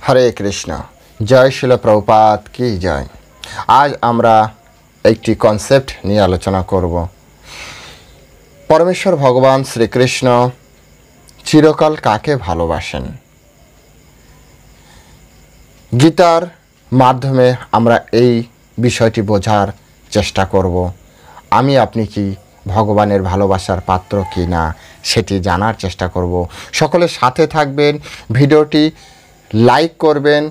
হরে কৃষ্ণ। জয় শিল প্রভুপাদ কি জয়। আজ আমরা একটি কনসেপ্ট নিয়ে আলোচনা করব। পরমেশ্বর ভগবান শ্রীকৃষ্ণ চিরকাল কাকে ভালোবাসেন, গীতার মাধ্যমে আমরা এই বিষয়টি বোঝার চেষ্টা করব। আমি আপনি কি ভগবানের ভালোবাসার পাত্র কি না সেটি জানার চেষ্টা করব। সকলের সাথে থাকবেন, ভিডিওটি লাইক করবেন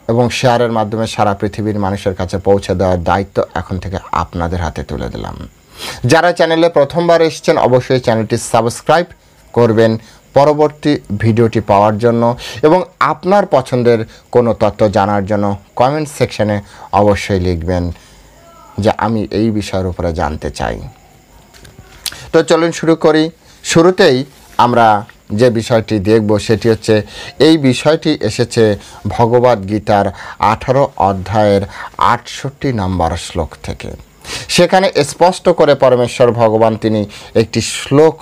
এবং শেয়ারের মাধ্যমে সারা পৃথিবীর মানুষের কাছে পৌঁছে দেওয়ার দায়িত্ব এখন থেকে আপনাদের হাতে তুলে দিলাম। যারা চ্যানেলে প্রথমবার এসেছেন অবশ্যই চ্যানেলটি সাবস্ক্রাইব করবেন পরবর্তী ভিডিওটি পাওয়ার জন্য, এবং আপনার পছন্দের কোনো তথ্য জানার জন্য কমেন্ট সেকশনে অবশ্যই লিখবেন যে আমি এই বিষয়ের উপরে জানতে চাই। তো চলুন শুরু করি। শুরুতেই আমরা যে বিষয়টি দেখব সেটি হচ্ছে, এই বিষয়টি এসেছে ভগবদ গীতার 18 অধ্যায়ের 68 নম্বর শ্লোক থেকে। সেখানে স্পষ্ট করে পরমেশ্বর ভগবান তিনি একটি শ্লোক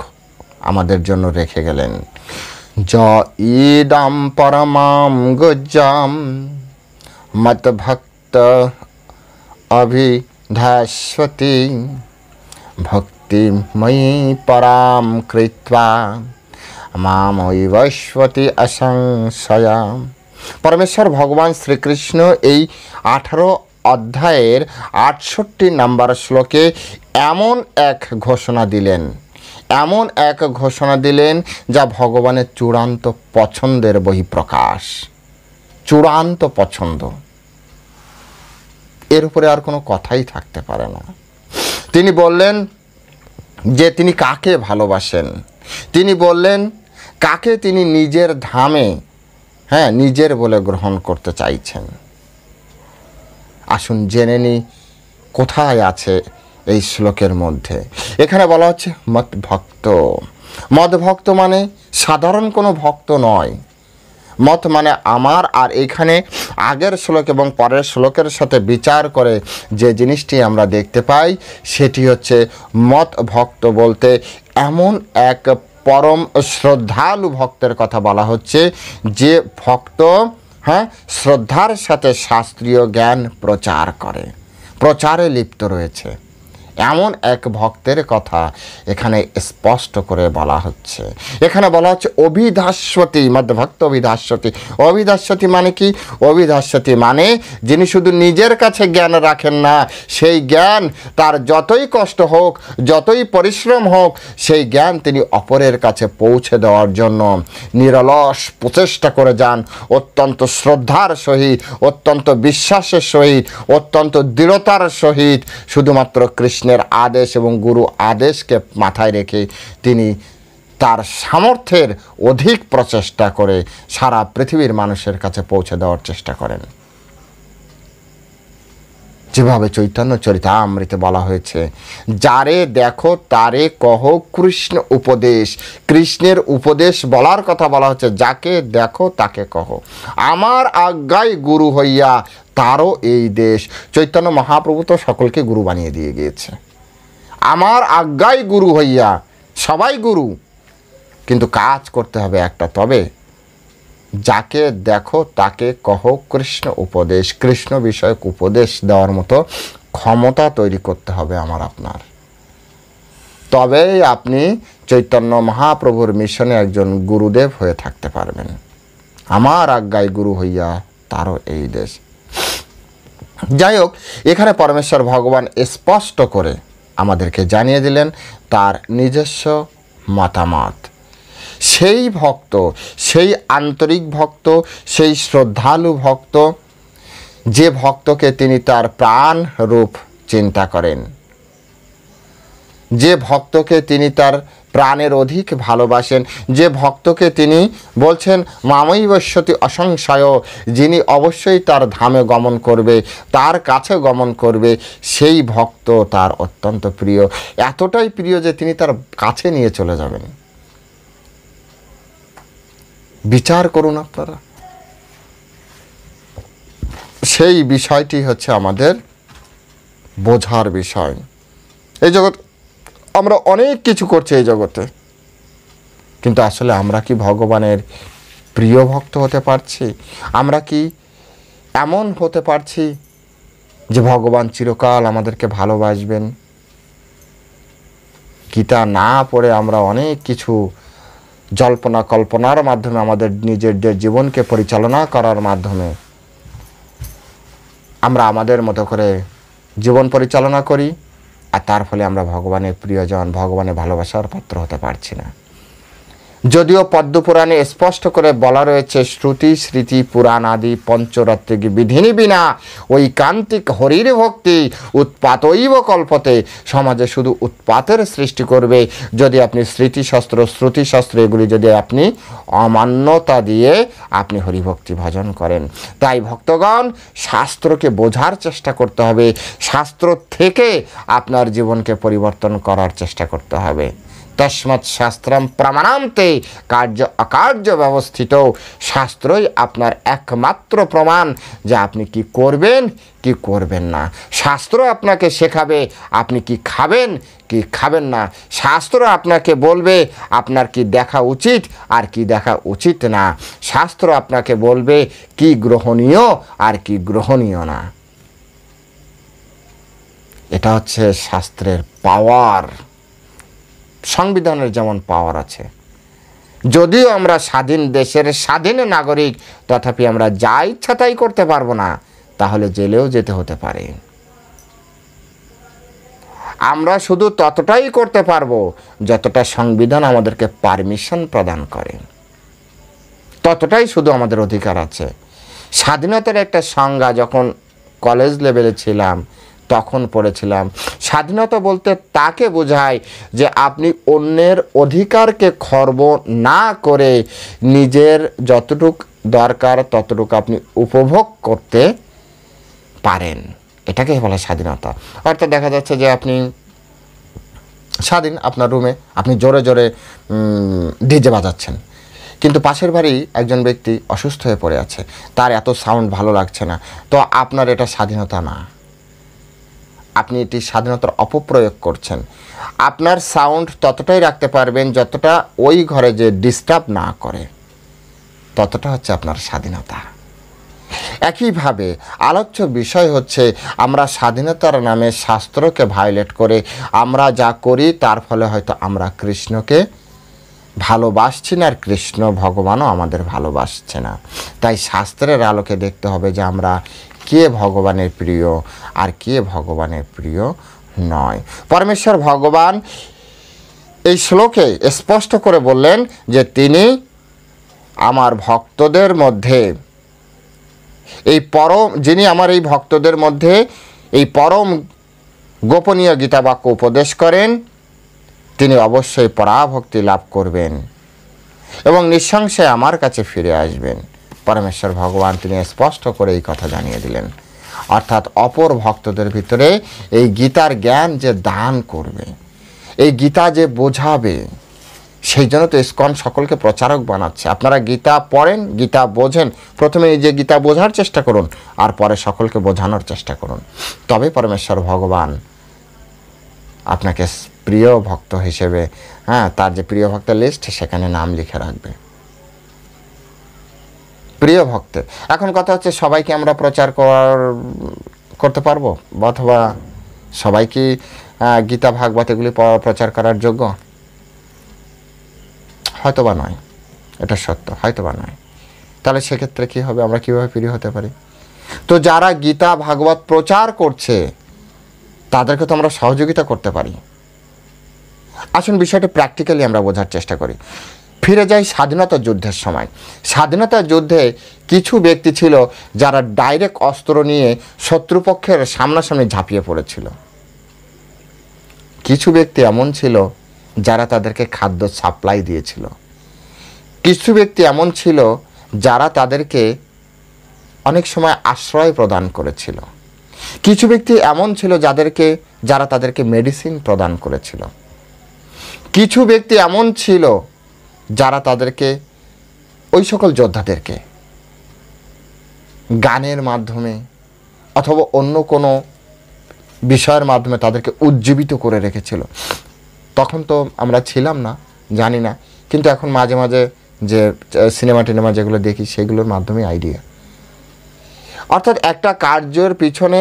আমাদের জন্য রেখে গেলেন। য ইদম পরমাম গুজ্জাম মত ভক্ত অভিধাস্বতি ভক্তি ময়ি পরাম কৃত্বা মামৈবস্বতী অসংশয়া। পরমেশ্বর ভগবান শ্রীকৃষ্ণ এই 18 অধ্যায়ের 68 নম্বর শ্লোকে এমন এক ঘোষণা দিলেন যা ভগবানের চূড়ান্ত পছন্দের বহিঃপ্রকাশ। চূড়ান্ত পছন্দ, এর উপরে আর কোনো কথাই থাকতে পারে না। তিনি বললেন যে তিনি কাকে ভালোবাসেন, তিনি বললেন কাকে তিনি নিজের ধামে নিজের বলে গ্রহণ করতে চাইছেন। আসুন জেনে নিই কোথায় আছে এই শ্লোকের মধ্যে। এখানে বলা হচ্ছে মত ভক্ত। মত ভক্ত মানে সাধারণ কোনো ভক্ত নয়। মত মানে আমার। আর এখানে আগের শ্লোক এবং পরের শ্লোকের সাথে বিচার করে যে জিনিসটি আমরা দেখতে পাই সেটি হচ্ছে, মত ভক্ত বলতে এমন এক পরম শ্রদ্ধালু ভক্তের কথা বলা হচ্ছে, যে ভক্ত শ্রদ্ধার সাথে শাস্ত্রীয় জ্ঞান প্রচারে লিপ্ত রয়েছে। এমন এক ভক্তের কথা এখানে স্পষ্ট করে বলা হচ্ছে। এখানে বলা হচ্ছে অভিধাস্বতী, মদ্ভক্ত অভিধাস্বতী। অভিধাস্বতী মানে কি? অভিধাস্বতী মানে যিনি শুধু নিজের কাছে জ্ঞান রাখেন না, সেই জ্ঞান তার যতই কষ্ট হোক, যতই পরিশ্রম হোক, সেই জ্ঞান তিনি অপরের কাছে পৌঁছে দেওয়ার জন্য নিরলস প্রচেষ্টা করে যান। অত্যন্ত শ্রদ্ধার সহিত, অত্যন্ত বিশ্বাসের সহিত, অত্যন্ত দৃঢ়তার সহিত, শুধুমাত্র কৃষ্ণের আদেশ এবং গুরু আদেশকে মাথায় রেখে তিনি তার সামর্থ্যের অধিক প্রচেষ্টা করে সারা পৃথিবীর মানুষের কাছে পৌঁছে দেওয়ার চেষ্টা করেন। যেভাবে চৈতন্য চরিতামৃতে বলা হয়েছে, যারে দেখো তারে কহ কৃষ্ণ উপদেশ। কৃষ্ণের উপদেশ বলার কথা বলা হচ্ছে, যাকে দেখো তাকে কহ। আমার আজ্ঞায় গুরু হইয়া তারও এই দেশ। চৈতন্য মহাপ্রভু তো সকলকে গুরু বানিয়ে দিয়ে গিয়েছে। আমার আজ্ঞায় গুরু হইয়া, সবাই গুরু, কিন্তু কাজ করতে হবে একটা। তবে যাকে দেখো তাকে কহ কৃষ্ণ উপদেশ। কৃষ্ণ বিষয়ক উপদেশ দেওয়ার মতো ক্ষমতা তৈরি করতে হবে আমার আপনার। তবেই আপনি চৈতন্য মহাপ্রভুর মিশনে একজন গুরুদেব হয়ে থাকতে পারবেন। আমার আজ্ঞায় গুরু হইয়া তারও এই দেশ। যাই হোক, এখানে পরমেশ্বর ভগবান স্পষ্ট করে আমাদেরকে জানিয়ে দিলেন তার নিজস্ব মতামত। সেই ভক্ত, সেই আন্তরিক ভক্ত, সেই শ্রদ্ধালু ভক্ত, যে ভক্তকে তিনি তার প্রাণ রূপ চিন্তা করেন, যে ভক্তকে তিনি তার প্রাণের অধিক ভালোবাসেন, যে ভক্তকে তিনি বলছেন মামৈবস্বতী অসংশয়, যিনি অবশ্যই তার ধামে গমন করবে, তার কাছে গমন করবে, সেই ভক্ত তার অত্যন্ত প্রিয়। এতটাই প্রিয় যে তিনি তার কাছে নিয়ে চলে যাবেন। বিচার করুন আপনারা। সেই বিষয়টি হচ্ছে আমাদের বোঝার বিষয়। এই জগৎ আমরা অনেক কিছু করছি এই জগতে, কিন্তু আসলে আমরা কি ভগবানের প্রিয় ভক্ত হতে পারছি? আমরা কি এমন হতে পারছি যে ভগবান চিরকাল আমাদেরকে ভালোবাসবেন? গীতা না পড়ে আমরা অনেক কিছু জল্পনা কল্পনার মাধ্যমে আমাদের নিজেদের জীবনকে পরিচালনা করার মাধ্যমে আমরা আমাদের মতো করে জীবন পরিচালনা করি, আর তার ফলে আমরা ভগবানের প্রিয়জন, ভগবানের ভালোবাসার পাত্র হতে পারছি না। যদিও পদ্মপুরাণে স্পষ্ট করে বলা রয়েছে, শ্রুতি স্মৃতি পুরাণ আদি পঞ্চরাত্রিক বিধিনি বিনা ঐকান্তিক হরির ভক্তি উৎপাতৈব কল্পতে। সমাজে শুধু উৎপাতের সৃষ্টি করবে যদি আপনি স্মৃতিশাস্ত্র শ্রুতিশাস্ত্র এগুলি যদি আপনি অমান্যতা দিয়ে আপনি হরিভক্তি ভজন করেন। তাই ভক্তগণ, শাস্ত্রকে বোঝার চেষ্টা করতে হবে, শাস্ত্র থেকে আপনার জীবনকে পরিবর্তন করার চেষ্টা করতে হবে। তস্মাৎ শাস্ত্রম প্রমাণান্তে কার্য অকার্য ব্যবস্থিত। শাস্ত্রই আপনার একমাত্র প্রমাণ যে আপনি কি করবেন কি করবেন না। শাস্ত্র আপনাকে শেখাবে আপনি কি খাবেন কি খাবেন না। শাস্ত্র আপনাকে বলবে আপনার কি দেখা উচিত আর কি দেখা উচিত না। শাস্ত্র আপনাকে বলবে কি গ্রহণীয় আর কি গ্রহণীয় না। এটা হচ্ছে শাস্ত্রের পাওয়ার। সংবিধানের যেমন পাওয়ার আছে, যদিও আমরা স্বাধীন দেশের স্বাধীন নাগরিক, তথাপি আমরা যা ইচ্ছা তাই করতে পারবো না, তাহলে জেলেও যেতে হতে পারে। আমরা শুধু ততটাই করতে পারবো যতটা সংবিধান আমাদেরকে পারমিশন প্রদান করে, ততটাই শুধু আমাদের অধিকার আছে। স্বাধীনতার একটা সংজ্ঞা যখন কলেজ লেভেলে ছিলাম তখন পড়েছিলাম। স্বাধীনতা বলতে তাকে বোঝায় যে আপনি অন্যের অধিকারকে খর্ব না করে নিজের যতটুক দরকার ততটুকু আপনি উপভোগ করতে পারেন, এটাকে বলে স্বাধীনতা। অর্থাৎ দেখা যাচ্ছে যে আপনি স্বাধীন, আপনার রুমে আপনি জোরে জোরে ডিজে বাজাচ্ছেন, কিন্তু পাশের বাড়ি একজন ব্যক্তি অসুস্থ হয়ে পড়ে আছে, তার এত সাউন্ড ভালো লাগছে না, তো আপনার এটা স্বাধীনতা না, আপনি এটি স্বাধীনতার অপপ্রয়োগ করছেন। আপনার সাউন্ড ততটাই রাখতে পারবেন যতটা ওই ঘরে যে ডিস্টার্ব না করে, ততটা হচ্ছে আপনার স্বাধীনতা। একইভাবে আলোচ্য বিষয় হচ্ছে আমরা স্বাধীনতার নামে শাস্ত্রকে ভায়োলেট করে আমরা যা করি তার ফলে হয়তো আমরা কৃষ্ণকে ভালোবাসছি না, আর কৃষ্ণ ভগবানও আমাদের ভালোবাসছে না। তাই শাস্ত্রের আলোকে দেখতে হবে যে আমরা কে ভগবানের প্রিয় আর কে ভগবানের প্রিয় নয়। পরমেশ্বর ভগবান এই শ্লোকে স্পষ্ট করে বললেন যে তিনি আমার ভক্তদের মধ্যে যিনি আমার এই ভক্তদের মধ্যে এই পরম গোপনীয় গীতা বাক্য উপদেশ করেন, তিনি অবশ্যই পরাভক্তি লাভ করবেন এবং নিঃসংশয়ে আমার কাছে ফিরে আসবেন। পরমেশ্বর ভগবান তিনি স্পষ্ট করে এই কথা জানিয়ে দিলেন। অর্থাৎ অপর ভক্তদের ভিতরে এই গীতার জ্ঞান যে দান করবে, এই গীতা যে বোঝাবে, সেই জন্য তো ইসকন সকলকে প্রচারক বানাচ্ছে। আপনারা গীতা পড়েন, গীতা বোঝেন, প্রথমে এই যে গীতা বোঝার চেষ্টা করুন আর পরে সকলকে বোঝানোর চেষ্টা করুন, তবে পরমেশ্বর ভগবান আপনাকে প্রিয় ভক্ত হিসেবে তার যে প্রিয় ভক্তের লিস্ট সেখানে নাম লিখে রাখবে। প্রিয় ভক্তের এখন কথা হচ্ছে সবাইকে আমরা প্রচার করতে পারবো, অথবা সবাই কি গীতা ভাগবত এগুলি প্রচার করার যোগ্য? হয়তোবা নয়, এটা সত্য, হয়তোবা নয়। তাহলে সেক্ষেত্রে কি হবে, আমরা কিভাবে প্রিয় হতে পারি? তো যারা গীতা ভাগবত প্রচার করছে তাদেরকে তো আমরা সহযোগিতা করতে পারি। আসুন বিষয়টি প্র্যাকটিক্যালি আমরা বোঝার চেষ্টা করি। ফিরে যাই স্বাধীনতা যুদ্ধের সময়। স্বাধীনতা যুদ্ধে কিছু ব্যক্তি ছিল যারা ডাইরেক্ট অস্ত্র নিয়ে শত্রুপক্ষের সামনাসামনি ঝাঁপিয়ে পড়েছিল। কিছু ব্যক্তি এমন ছিল যারা তাদেরকে খাদ্য সাপ্লাই দিয়েছিল। কিছু ব্যক্তি এমন ছিল যারা তাদেরকে অনেক সময় আশ্রয় প্রদান করেছিল। কিছু ব্যক্তি এমন ছিল যারা তাদেরকে মেডিসিন প্রদান করেছিল। কিছু ব্যক্তি এমন ছিল যারা তাদেরকে ওই সকল যোদ্ধাদেরকে গানের মাধ্যমে অথবা অন্য কোনো বিষয়ের মাধ্যমে তাদেরকে উজ্জীবিত করে রেখেছিল। তখন তো আমরা ছিলাম না, জানি না, কিন্তু এখন মাঝে মাঝে যে সিনেমা টিনেমা যেগুলো দেখি সেগুলোর মাধ্যমে আইডিয়া। অর্থাৎ একটা কার্যের পিছনে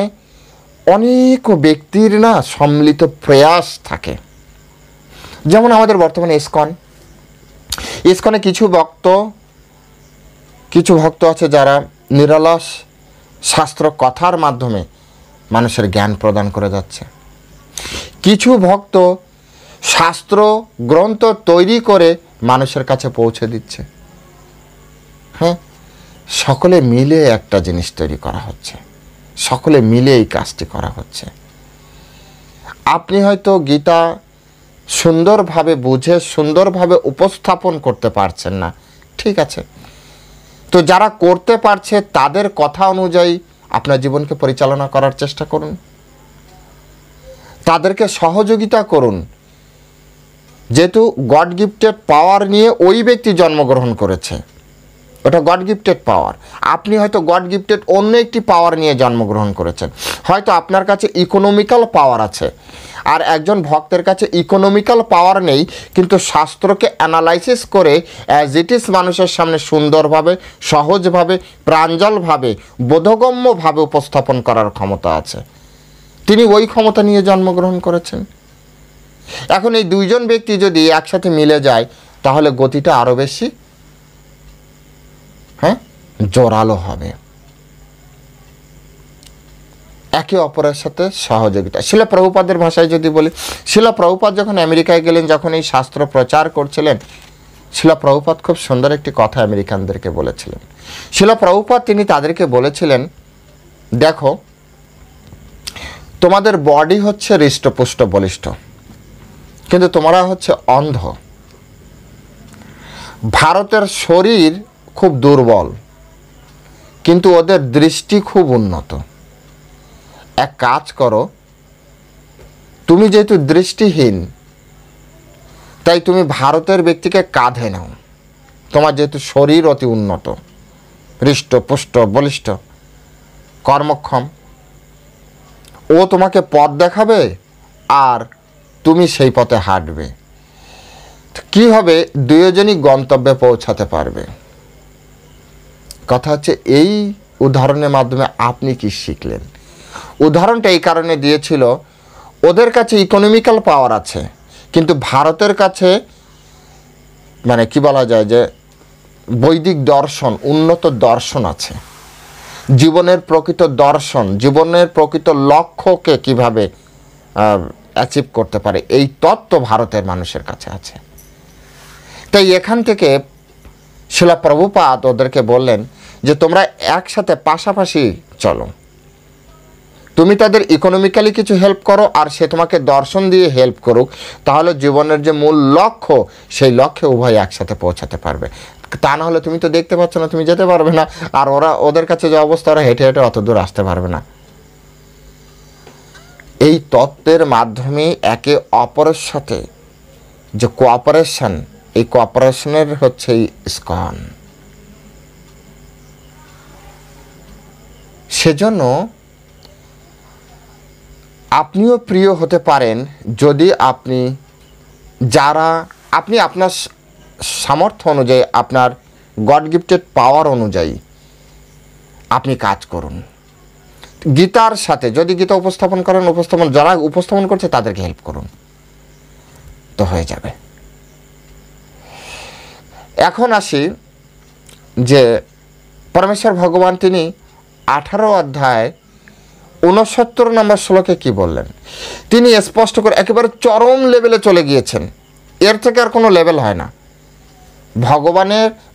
অনেক ব্যক্তির না সম্মিলিত প্রয়াস থাকে। যেমন আমাদের বর্তমানে ইসকনে কিছু ভক্ত আছে যারা নিরলস শাস্ত্র কথার মাধ্যমে মানুষের জ্ঞান প্রদান করে যাচ্ছে। কিছু ভক্ত শাস্ত্র গ্রন্থ তৈরি করে মানুষের কাছে পৌঁছে দিচ্ছে। হ্যাঁ, সকলে মিলে একটা জিনিস তৈরি করা হচ্ছে, সকলে মিলে এই কাজটি করা হচ্ছে। আপনি হয়তো গীতা সুন্দরভাবে বুঝে সুন্দরভাবে উপস্থাপন করতে পারছেন না, ঠিক আছে, তো যারা করতে পারছে তাদের কথা অনুযায়ী আপনার জীবনকে পরিচালনা করার চেষ্টা করুন, তাদেরকে সহযোগিতা করুন। যেহেতু গড গিফটেড পাওয়ার নিয়ে ওই ব্যক্তি জন্মগ্রহণ করেছে, ওটা গড গিফটেড পাওয়ার। আপনি হয়তো গড গিফটেড অন্য একটি পাওয়ার নিয়ে জন্মগ্রহণ করেছেন। হয়তো আপনার কাছে ইকোনমিক্যাল পাওয়ার আছে, আর একজন ভক্তের কাছে ইকোনমিক্যাল পাওয়ার নেই, কিন্তু শাস্ত্রকে অ্যানালাইসিস করে অ্যাজ ইট ইজ মানুষের সামনে সুন্দরভাবে, সহজভাবে, প্রাঞ্জলভাবে, বোধগম্যভাবে উপস্থাপন করার ক্ষমতা আছে। তিনি ওই ক্ষমতা নিয়ে জন্মগ্রহণ করেছেন। এখন এই দুইজন ব্যক্তি যদি একসাথে মিলে যায় তাহলে গতিটা আরও বেশি জোরালো হবে। একে অপরের সাথে সহযোগিতা। শিলা প্রভুপাদের ভাষায় যদি বলি, শিলা প্রভুপাদ যখন আমেরিকায় গেলেন, যখন এই শাস্ত্র প্রচার করছিলেন, শিলা প্রভুপাদ খুব সুন্দর একটি কথা আমেরিকানদেরকে বলেছিলেন। শিলা প্রভুপাদ তিনি তাদেরকে বলেছিলেন, দেখো তোমাদের বডি হচ্ছে হৃষ্টপুষ্ট বলিষ্ঠ, কিন্তু তোমরা হচ্ছে অন্ধ। ভারতের শরীর খুব দুর্বল, কিন্তু ওদের দৃষ্টি খুব উন্নত। এক কাজ করো, তুমি যেহেতু দৃষ্টিহীন তাই তুমি ভারতের ব্যক্তিকে কাঁধে নাও। তোমার যেহেতু শরীর অতি উন্নত, হৃষ্টপুষ্ট বলিষ্ঠ, কর্মক্ষম, ও তোমাকে পথ দেখাবে আর তুমি সেই পথে হাঁটবে। কি হবে, দুজনই গন্তব্যে পৌঁছাতে পারবে। কথা হচ্ছে এই উদাহরণের মাধ্যমে আপনি কি শিখলেন? উদাহরণটা এই কারণে দিয়েছিল, ওদের কাছে ইকোনমিক্যাল পাওয়ার আছে, কিন্তু ভারতের কাছে মানে কি বলা যায় যে বৈদিক দর্শন, উন্নত দর্শন আছে। জীবনের প্রকৃত দর্শন, জীবনের প্রকৃত লক্ষ্যকে কিভাবে অ্যাচিভ করতে পারে, এই তত্ত্ব ভারতের মানুষের কাছে আছে। তাই এখান থেকে শিলা প্রভুপাদ ওদেরকে বললেন যে তোমরা একসাথে পাশাপাশি চলো। তুমি তাদের ইকোনমিক্যালি কিছু হেল্প করো আর সে তোমাকে দর্শন দিয়ে হেল্প করুক, তাহলে জীবনের যে মূল লক্ষ্য সেই লক্ষ্যে উভয় একসাথে পৌঁছাতে পারবে। তা না হলে তুমি তো দেখতে পাচ্ছ না, তুমি যেতে পারবে না, আর ওদের কাছে যে অবস্থা, ওরা হেঁটে হেঁটে অত দূর আসতে পারবে না। এই তত্ত্বের মাধ্যমে একে অপরের সাথে যে কোঅপারেশন, এই কোঅপারেশনের হচ্ছে ইসকন। সেজন্য আপনিও প্রিয় হতে পারেন যদি আপনি আপনার সামর্থ্য অনুযায়ী, আপনার গড গিফটেড পাওয়ার অনুযায়ী আপনি কাজ করুন। গীতার সাথে যদি গীতা উপস্থাপন করেন, যারা উপস্থাপন করছে তাদেরকে হেল্প করুন, তো হয়ে যাবে। এখন আসি যে পরমেশ্বর ভগবান তিনি 18 অধ্যায় 69 নম্বর শ্লোকে কি বললেন। তিনি স্পষ্ট করে একেবারে চরম লেভেলে চলে গিয়েছেন, এর থেকে আর কোনো লেভেল হয় না।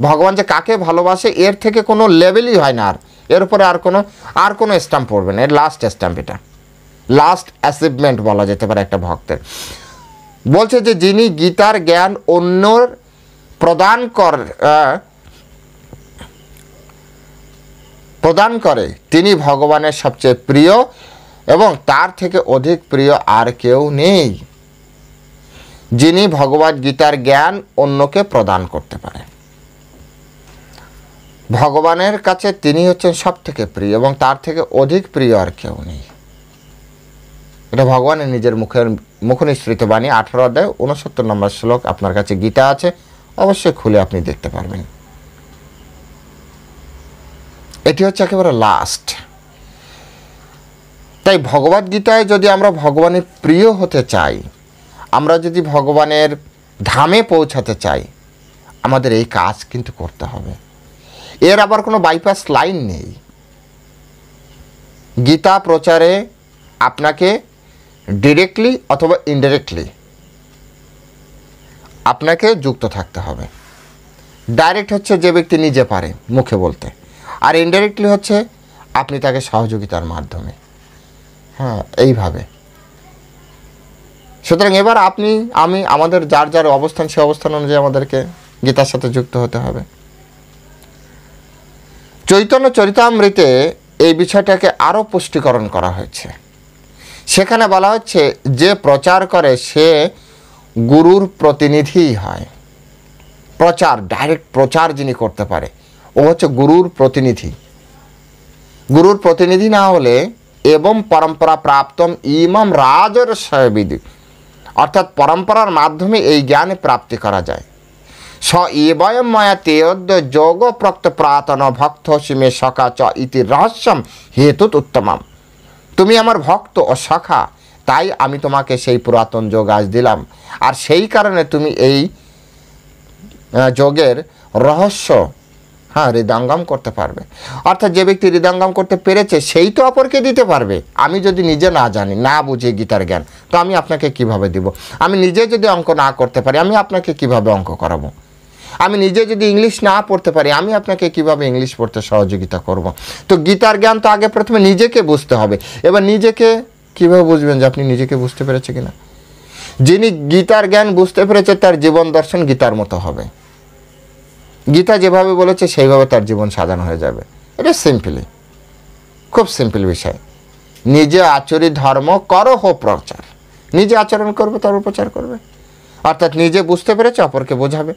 ভগবান যে কাকে ভালোবাসে এর থেকে কোনো লেভেলই হয় না, এর উপরে আর কোনো স্ট্যাম্প পড়বে না। এর লাস্ট স্ট্যাম্প, এটা লাস্ট অ্যাচিভমেন্ট বলা যেতে পারে একটা ভক্তের। বলছে যে যিনি গীতার জ্ঞান অন্যর প্রদান করে তিনি ভগবানের সবচেয়ে প্রিয়, এবং তার থেকে অধিক প্রিয় আর কেউ নেই, যিনি ভগবদ গীতার জ্ঞান অন্যকে প্রদান করতে পারে। ভগবানের কাছে তিনি হচ্ছেন সব থেকে প্রিয়, এবং তার থেকে অধিক প্রিয় আর কেউ নেই। এটা ভগবানের নিজের মুখনিসৃত বাণী। 18 অধ্যায় 69 নম্বর শ্লোক আপনার কাছে গীতা আছে, অবশ্যই খুলে আপনি দেখতে পারবেন। এটি হচ্ছে একেবারে লাস্ট। তাই ভগবদ্গীতায় যদি আমরা ভগবানের প্রিয় হতে চাই, আমরা যদি ভগবানের ধামে পৌঁছাতে চাই, আমাদের এই কাজ কিন্তু করতে হবে। এর আবার কোনো বাইপাস লাইন নেই। গীতা প্রচারে আপনাকে ডিরেক্টলি অথবা ইনডিরেক্টলি আপনাকে যুক্ত থাকতে হবে। ডাইরেক্ট হচ্ছে যে ব্যক্তি নিজে পারে মুখে বলতে, আর ইনডাইরেক্টলি হচ্ছে আপনি তাকে সহযোগিতার মাধ্যমে, হ্যাঁ, এইভাবে। সুতরাং এবার আপনি আমি আমাদের যার যার অবস্থান, সে অবস্থান অনুযায়ী আমাদেরকে গীতার সাথে যুক্ত হতে হবে। চৈতন্য চরিতামৃতে এই বিষয়টাকে আরও পুষ্টিকরণ করা হয়েছে। সেখানে বলা হচ্ছে যে প্রচার করে সে গুরুর প্রতিনিধিই হয়। প্রচার, ডাইরেক্ট প্রচার যিনি করতে পারে, ও হচ্ছে গুরুর প্রতিনিধি। গুরুর প্রতিনিধি না হলে এবং পরম্পরা প্রাপ্তম ইমাম রাজর্ষয়বিদি, অর্থাৎ পরম্পরার মাধ্যমে এই জ্ঞান প্রাপ্তি করা যায়। স এবয়ম ময়া তেয়দ্য যোগ প্রক্ত প্রাতন ভক্ত সিমে সখা চ ইতি রহস্যম হেতুত উত্তমম। তুমি আমার ভক্ত ও সখা, তাই আমি তোমাকে সেই পুরাতন যোগ আজ দিলাম, আর সেই কারণে তুমি এই যোগের রহস্য হৃদয়ঙ্গম করতে পারবে। অর্থাৎ যে ব্যক্তি হৃদয়ঙ্গম করতে পেরেছে সেই তো অপরকে দিতে পারবে। আমি যদি নিজে না জানি, না বুঝি গীতার জ্ঞান, তো আমি আপনাকে কিভাবে দিব? আমি নিজে যদি অঙ্ক না করতে পারি, আমি আপনাকে কিভাবে অঙ্ক করাবো? আমি নিজে যদি ইংলিশ না পড়তে পারি, আমি আপনাকে কিভাবে ইংলিশ পড়তে সহযোগিতা করব? তো গীতার জ্ঞান তো আগে প্রথমে নিজেকে বুঝতে হবে। এবার নিজেকে কিভাবে বুঝবেন যে আপনি নিজেকে বুঝতে পেরেছে কিনা? যিনি গীতার জ্ঞান বুঝতে পেরেছে তার জীবন দর্শন গীতার মতো হবে। গীতা যেভাবে বলেছে সেইভাবে তার জীবন সাজানো হয়ে যাবে। এটা সিম্পলি, খুব সিম্পল বিষয়। নিজে আচরি ধর্ম করো হো প্রচার। নিজে আচরণ করবে, তারপর প্রচার করবে। অর্থাৎ নিজে বুঝতে পেরেছে, অপরকে বোঝাবে।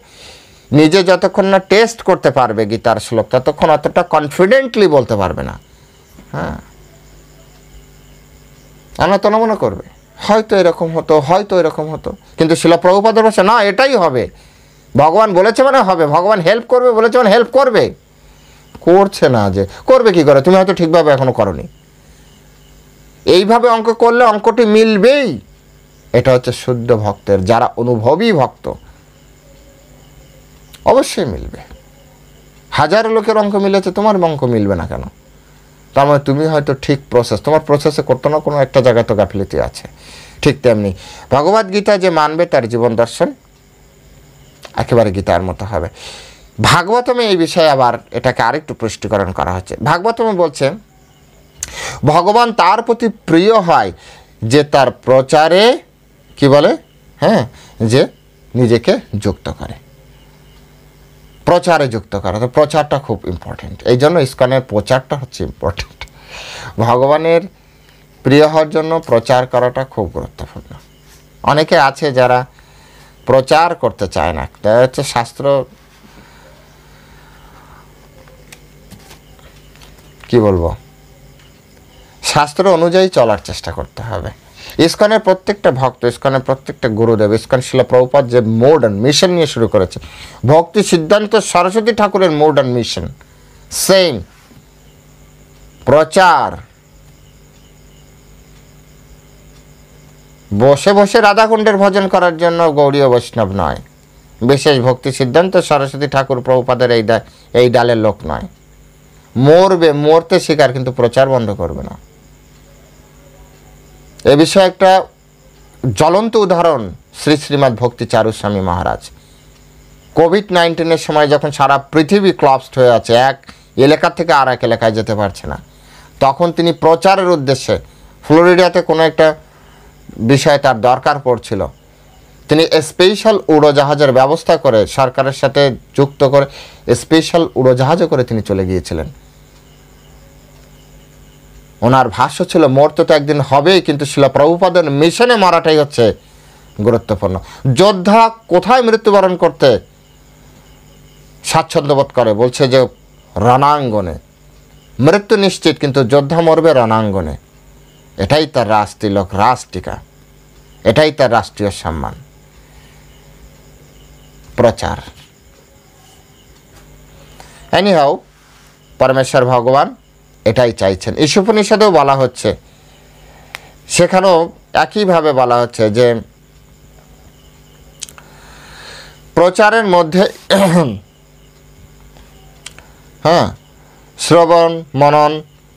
নিজে যতক্ষণ না টেস্ট করতে পারবে গীতার শ্লোক, ততক্ষণ অতটা কনফিডেন্টলি বলতে পারবে না। হ্যাঁ, আমরা তো মনে করবে হয়তো এরকম হতো, হয়তো এরকম হতো, কিন্তু শিল প্রভুপাদের ভাষা না, এটাই হবে। ভগবান বলেছে মানে হবে, ভগবান হেল্প করবে বলেছে মানে হেল্প করবে। করছে না যে করবে কি করে? তুমি হয়তো ঠিকভাবে এখনো করনি। এইভাবে অঙ্ক করলে অঙ্কটি মিলবেই। এটা হচ্ছে শুদ্ধ ভক্তের, যারা অনুভবী ভক্ত, অবশ্যই মিলবে। হাজারো লোকের অঙ্ক মিলেছে, তোমার অঙ্ক মিলবে না কেন? তার মানে তুমি হয়তো ঠিক প্রসেস, তোমার প্রসেসে করতে না কোনো একটা জায়গায় তো গাফিলতি আছে। ঠিক তেমনি ভগবদ্গীতা যে মানবে তার জীবন দর্শন একেবারে গীতার মতো হবে। ভাগবতমে এই বিষয়ে আবার এটাকে আরেকটু পুষ্টিকরণ করা হচ্ছে। ভাগবতমে বলছে ভগবান তার প্রতি প্রিয় হয় যে তার প্রচারে কি বলে, হ্যাঁ, যে নিজেকে যুক্ত করে, প্রচারে যুক্ত করা। তো প্রচারটা খুব ইম্পর্টেন্ট, এই জন্য ইসকনের প্রচারটা হচ্ছে ইম্পর্টেন্ট। ভগবানের প্রিয় হওয়ার জন্য প্রচার করাটা খুব গুরুত্বপূর্ণ। অনেকে আছে যারা প্রচার করতে চায় না, তাই হচ্ছে শাস্ত্র কি বলবো, শাস্ত্র অনুযায়ী চলার চেষ্টা করতে হবে। ইসকনের প্রত্যেকটা ভক্ত, ইসকনের প্রত্যেকটা গুরুদেব, ইসকন শিল প্রভুপাদ যে মডার্ন মিশন নিয়ে শুরু করেছে, ভক্তি সিদ্ধান্ত সরস্বতী ঠাকুরের মডার্ন মিশন সেম প্রচার। বসে বসে রাধাকুণ্ডের ভজন করার জন্য গৌড়ীয় বৈষ্ণব নয়, বিশেষ ভক্তি সিদ্ধান্ত সরস্বতী ঠাকুর প্রভুপাদের এই ডালের লোক নয়। মরবে, মরতে শিকার, কিন্তু প্রচার বন্ধ করবে না। এ বিষয়ে একটা জ্বলন্ত উদাহরণ শ্রী শ্রীমৎ ভক্তি চারুস্বামী মহারাজ। কোভিড-19 সময় যখন সারা পৃথিবী ক্লাবসড হয়ে আছে, এক এলাকা থেকে আর এক এলাকায় যেতে পারছে না, তখন তিনি প্রচারের উদ্দেশ্যে ফ্লোরিডাতে কোনো একটা বিষয়ে তার দরকার পড়ছিল, তিনি স্পেশাল উড়োজাহাজের ব্যবস্থা করে সরকারের সাথে যুক্ত করে স্পেশাল উড়োজাহাজে করে তিনি চলে গিয়েছিলেন। ওনার ভাষ্য ছিল মরতে তো একদিন হবেই, কিন্তু শিল প্রভুপাদের মিশনে মরাটাই হচ্ছে গুরুত্বপূর্ণ। যোদ্ধা কোথায় মৃত্যুবরণ করতে স্বাচ্ছন্দ্য বোধ করে? বলছে যে রণাঙ্গনে। মৃত্যু নিশ্চিত, কিন্তু যোদ্ধা মরবে রণাঙ্গনে। এটাই তার রাজতিলক, রাজটিকা, এটাই তার রাষ্ট্রীয় সম্মান। প্রচার এনিহাউ পরমেশ্বর ভগবান এটাই চাইছেন। ঈশোপনিষদেও বলা হচ্ছে, সেখানেও একইভাবে বলা হচ্ছে যে প্রচারের মধ্যে হ্যাঁ শ্রবণ মনন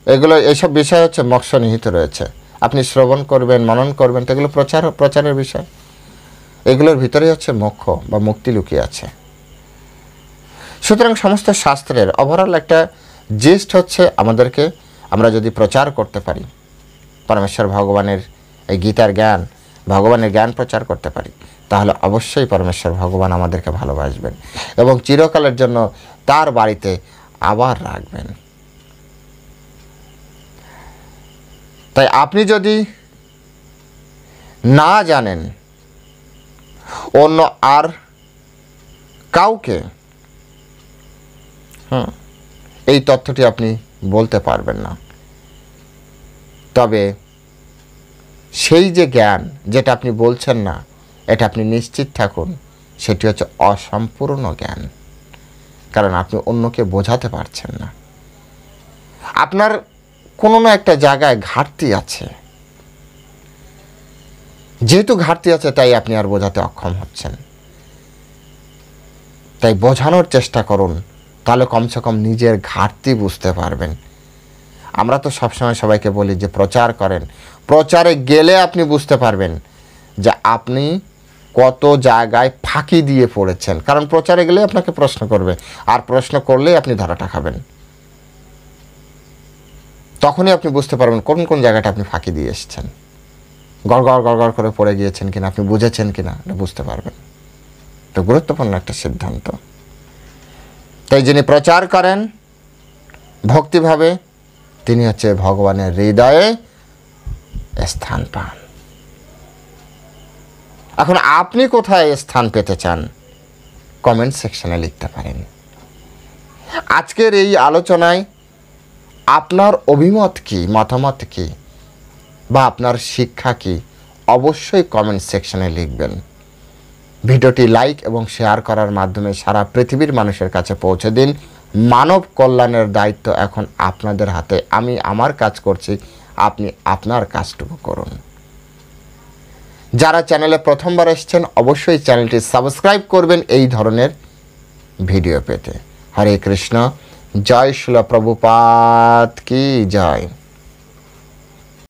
এগুলো এইসব বিষয় হচ্ছে মোক্ষ নিহিত রয়েছে। আপনি শ্রবণ করবেন, মনন করবেন, তো এগুলো প্রচারের বিষয়। এগুলোর ভিতরেই হচ্ছে মোক্ষ বা মুক্তি লুকিয়ে আছে। সুতরাং সমস্ত শাস্ত্রের ওভারঅল একটা জিস্ট হচ্ছে আমাদেরকে, আমরা যদি প্রচার করতে পারি পরমেশ্বর ভগবানের এই গীতার জ্ঞান, ভগবানের জ্ঞান প্রচার করতে পারি, তাহলে অবশ্যই পরমেশ্বর ভগবান আমাদেরকে ভালোবাসবেন এবং চিরকালের জন্য তার বাড়িতে আবার রাখবেন। তাই আপনি যদি না জানেন, অন্য আর কাউকে এই তথ্যটি আপনি বলতে পারবেন না, তবে সেই যে জ্ঞান যেটা আপনি বলছেন না, এটা আপনি নিশ্চিত থাকুন সেটি হচ্ছে অসম্পূর্ণ জ্ঞান। কারণ আপনি অন্যকে বোঝাতে পারছেন না, আপনার কোনো না একটা জায়গায় ঘাটতি আছে। যেহেতু ঘাটতি আছে তাই আপনি আর বোঝাতে অক্ষম হচ্ছেন। তাই বোঝানোর চেষ্টা করুন, তাহলে কমসে কম নিজের ঘাটতি বুঝতে পারবেন। আমরা তো সবসময় সবাইকে বলি যে প্রচার করেন, প্রচারে গেলে আপনি বুঝতে পারবেন যে আপনি কত জায়গায় ফাঁকি দিয়ে পড়েছেন। কারণ প্রচারে গেলে আপনাকে প্রশ্ন করবে, আর প্রশ্ন করলেই আপনি ধরাটা খাবেন। তখনই আপনি বুঝতে পারবেন কোন কোন জায়গাটা আপনি ফাঁকি দিয়ে এসেছেন, গড়গড় করে পড়ে গিয়েছেন কিনা, আপনি বুঝেছেন কিনা, এটা বুঝতে পারবেন। তো গুরুত্বপূর্ণ একটা সিদ্ধান্ত। তাই যিনি প্রচার করেন ভক্তিভাবে, তিনি হচ্ছে ভগবানের হৃদয়ে স্থান পান। এখন আপনি কোথায় স্থান পেতে চান কমেন্ট সেকশনে লিখতে পারেন। আজকের এই আলোচনায় আপনার অভিমত কি, মতামত কি, বা আপনার শিক্ষা কি, অবশ্যই কমেন্ট সেকশনে লিখবেন। ভিডিওটি লাইক এবং শেয়ার করার মাধ্যমে সারা পৃথিবীর মানুষের কাছে পৌঁছে দিন। মানব কল্যাণের দায়িত্ব এখন আপনাদের হাতে। আমি আমার কাজ করছি, আপনি আপনার কাজটুকু করুন। যারা চ্যানেলে প্রথমবার এসেছেন অবশ্যই চ্যানেলটি সাবস্ক্রাইব করবেন এই ধরনের ভিডিও পেতে। হরে কৃষ্ণ। জয় শিল প্রভুপাদ কি জয়।